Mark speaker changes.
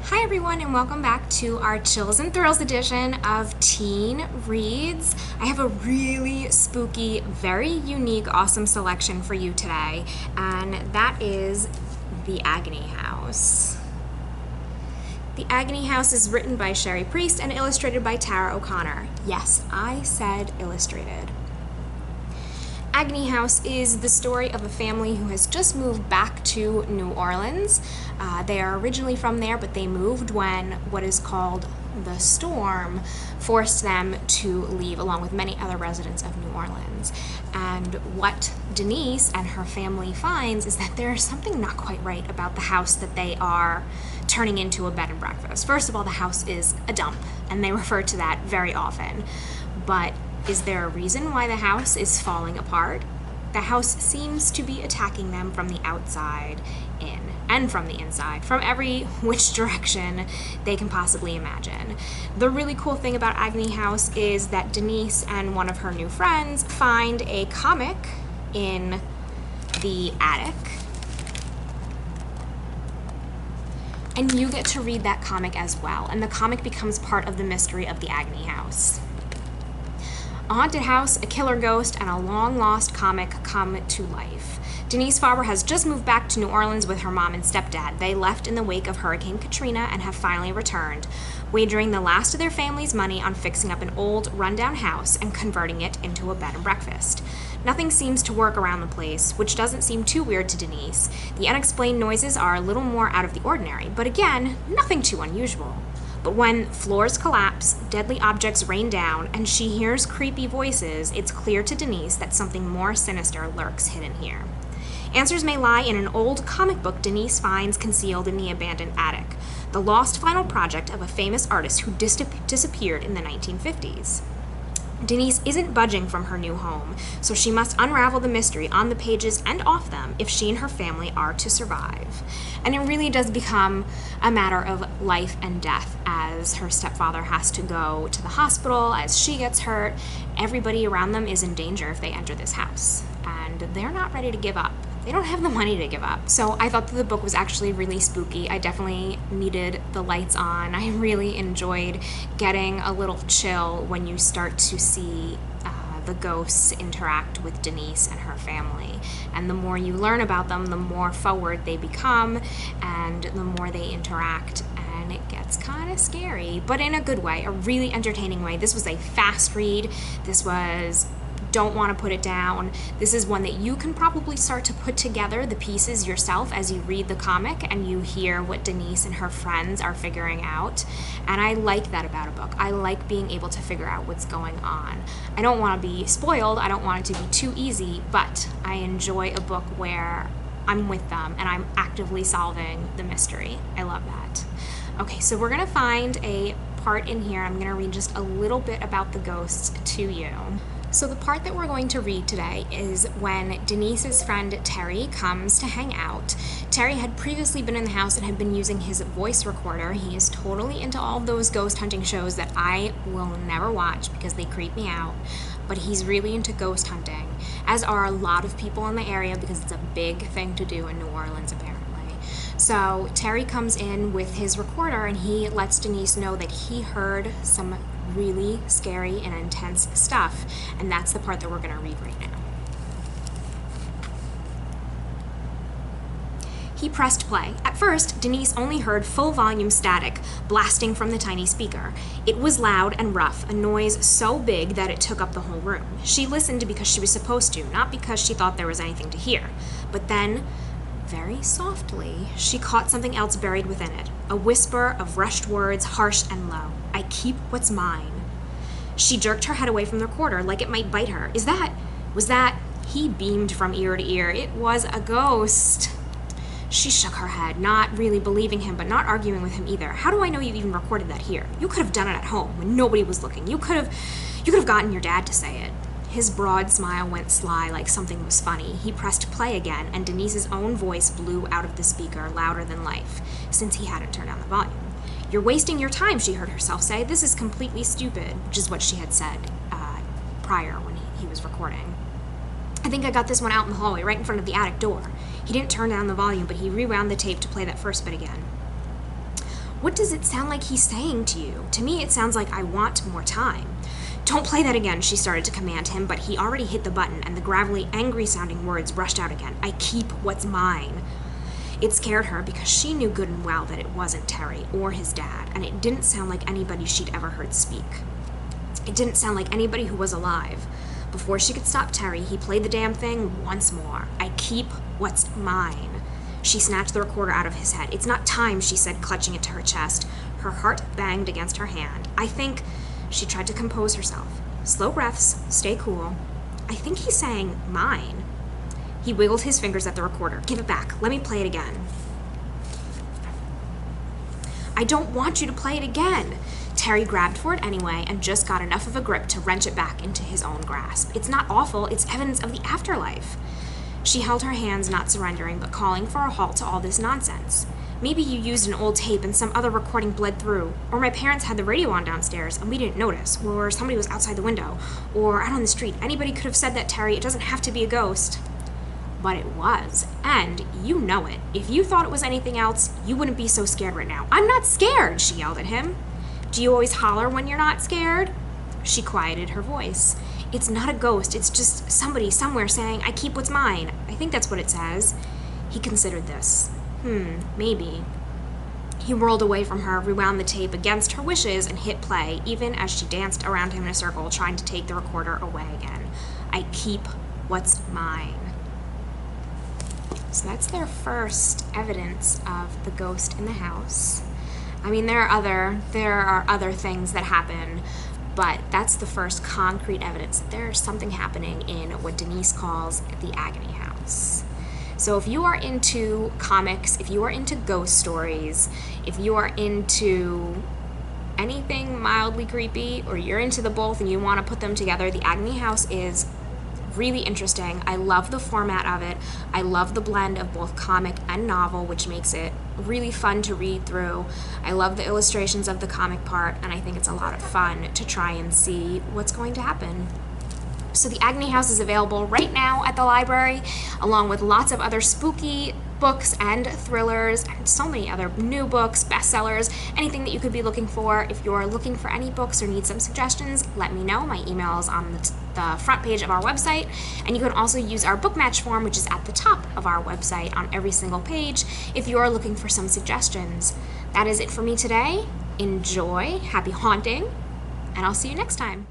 Speaker 1: Hi everyone, and welcome back to our Chills and Thrills edition of Teen Reads. I have a really spooky, very unique, awesome selection for you today, and that is The Agony House. The Agony House is written by Cherie Priest and illustrated by Tara O'Connor. Yes, I said illustrated. Agony House is the story of a family who has just moved back to New Orleans. They are originally from there, but they moved when what is called the storm forced them to leave, along with many other residents of New Orleans. And what Denise and her family finds is that there's something not quite right about the house that they are turning into a bed and breakfast. First of all, the house is a dump, and they refer to that very often. But is there a reason why the house is falling apart? The house seems to be attacking them from the outside in and from the inside, from every which direction they can possibly imagine. The really cool thing about Agony House is that Denise and one of her new friends find a comic in the attic, and you get to read that comic as well, and the comic becomes part of the mystery of the Agony House. A haunted house, a killer ghost, and a long-lost comic come to life. Denise Faber has just moved back to New Orleans with her mom and stepdad. They left in the wake of Hurricane Katrina and have finally returned, wagering the last of their family's money on fixing up an old, rundown house and converting it into a bed and breakfast. Nothing seems to work around the place, which doesn't seem too weird to Denise. The unexplained noises are a little more out of the ordinary, but again, nothing too unusual. But when floors collapse, deadly objects rain down, and she hears creepy voices, it's clear to Denise that something more sinister lurks hidden here. Answers may lie in an old comic book Denise finds concealed in the abandoned attic, the lost final project of a famous artist who disappeared in the 1950s. Denise isn't budging from her new home, so she must unravel the mystery on the pages and off them if she and her family are to survive. And it really does become a matter of life and death as her stepfather has to go to the hospital, as she gets hurt. Everybody around them is in danger if they enter this house, and they're not ready to give up. They don't have the money to give up. So I thought that the book was actually really spooky. I definitely needed the lights on. I really enjoyed getting a little chill when you start to see the ghosts interact with Denise and her family. And the more you learn about them, the more forward they become and the more they interact. And it gets kind of scary, but in a good way, a really entertaining way. This was a fast read. This was don't want to put it down. This is one that you can probably start to put together the pieces yourself as you read the comic and you hear what Denise and her friends are figuring out. And I like that about a book. I like being able to figure out what's going on. I don't want to be spoiled. I don't want it to be too easy, but I enjoy a book where I'm with them and I'm actively solving the mystery. I love that. Okay, so we're going to find a part in here. I'm going to read just a little bit about the ghosts to you. So the part that we're going to read today is when Denise's friend Terry comes to hang out. Terry had previously been in the house and had been using his voice recorder. He is totally into all of those ghost hunting shows that I will never watch because they creep me out. But he's really into ghost hunting, as are a lot of people in the area because it's a big thing to do in New Orleans apparently. So Terry comes in with his recorder and he lets Denise know that he heard some really scary and intense stuff, and that's the part that we're going to read right now. He pressed play. At first, Denise only heard full volume static blasting from the tiny speaker. It was loud and rough, a noise so big that it took up the whole room. She listened because she was supposed to, not because she thought there was anything to hear. But then, very softly, she caught something else buried within it, a whisper of rushed words, harsh and low. I keep what's mine. She jerked her head away from the recorder like it might bite her. Was that? He beamed from ear to ear. It was a ghost. She shook her head, not really believing him, but not arguing with him either. How do I know you even recorded that here? You could have done it at home when nobody was looking. You could have gotten your dad to say it. His broad smile went sly like something was funny. He pressed play again, and Denise's own voice blew out of the speaker, louder than life, since he hadn't turned down the volume. You're wasting your time, she heard herself say. This is completely stupid, which is what she had said prior when he was recording. I think I got this one out in the hallway, right in front of the attic door. He didn't turn down the volume, but he rewound the tape to play that first bit again. What does it sound like he's saying to you? To me, it sounds like I want more time. Don't play that again, she started to command him, but he already hit the button, and the gravelly, angry-sounding words rushed out again. I keep what's mine. It scared her because she knew good and well that it wasn't Terry or his dad, and it didn't sound like anybody she'd ever heard speak. It didn't sound like anybody who was alive. Before she could stop Terry, he played the damn thing once more. I keep what's mine. She snatched the recorder out of his head. It's not time, she said, clutching it to her chest. Her heart banged against her hand. I think... She tried to compose herself. Slow breaths, stay cool. I think he's saying mine. He wiggled his fingers at the recorder. Give it back. Let me play it again. I don't want you to play it again. Terry grabbed for it anyway and just got enough of a grip to wrench it back into his own grasp. It's not awful. It's evidence of the afterlife. She held her hands, not surrendering, but calling for a halt to all this nonsense. Maybe you used an old tape and some other recording bled through, or my parents had the radio on downstairs and we didn't notice, or somebody was outside the window, or out on the street. Anybody could have said that, Terry. It doesn't have to be a ghost. But it was, and you know it. If you thought it was anything else, you wouldn't be so scared right now. I'm not scared, she yelled at him. Do you always holler when you're not scared? She quieted her voice. It's not a ghost, it's just somebody somewhere saying, I keep what's mine. I think that's what it says. He considered this. Maybe. He whirled away from her, rewound the tape against her wishes, and hit play, even as she danced around him in a circle, trying to take the recorder away again. I keep what's mine. So that's their first evidence of the ghost in the house. I mean, there are other things that happen, but that's the first concrete evidence that there's something happening in what Denise calls the Agony House. So if you are into comics, if you are into ghost stories, if you are into anything mildly creepy, or you're into the both and you want to put them together, the Agony House is really interesting. I love the format of it. I love the blend of both comic and novel, which makes it really fun to read through. I love the illustrations of the comic part, and I think it's a lot of fun to try and see what's going to happen. So the Agony House is available right now at the library, along with lots of other spooky books and thrillers, and so many other new books, bestsellers, anything that you could be looking for. If you're looking for any books or need some suggestions, let me know. My email is on the front page of our website, and you can also use our book match form, which is at the top of our website on every single page, if you're looking for some suggestions. That is it for me today. Enjoy, happy haunting, and I'll see you next time.